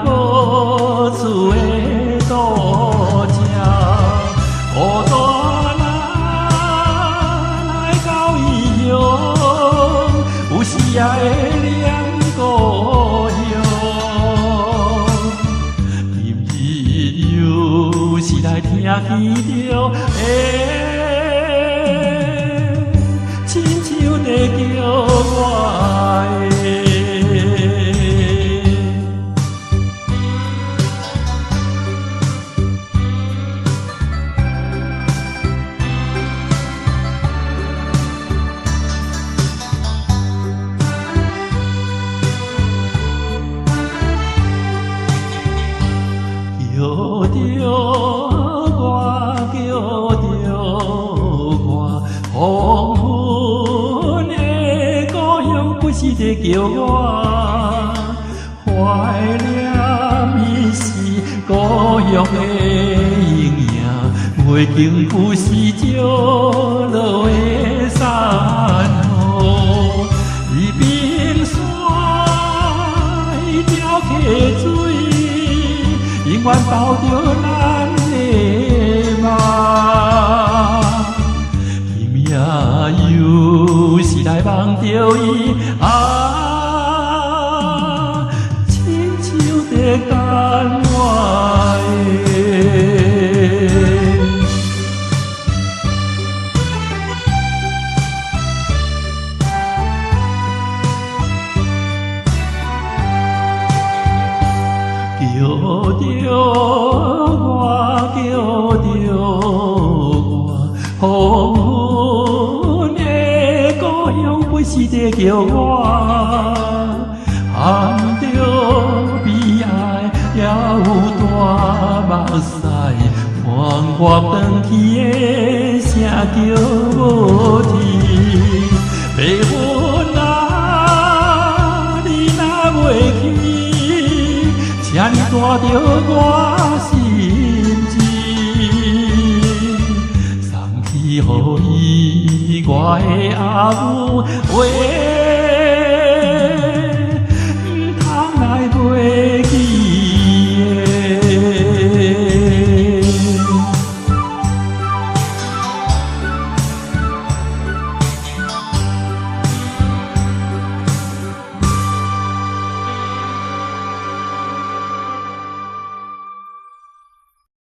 无厝的度假，孤单来到异乡，有时也会念故乡。今日又是来听见着亲像在叫我的。叫着我，叫着我，黄昏的故乡不是在叫我，怀念的是故乡的影影，袂经不是照落的山河，一边山一条溪水。永远包着咱的梦，今夜又是来梦着伊亲像在等我叫着我，叫着我，黄昏的故乡不是在叫我，含着悲哀也有大目屎，伴我返去的声叫无啼，白云啊，你若袂去。请你带着我心情，送去予伊我的阿母。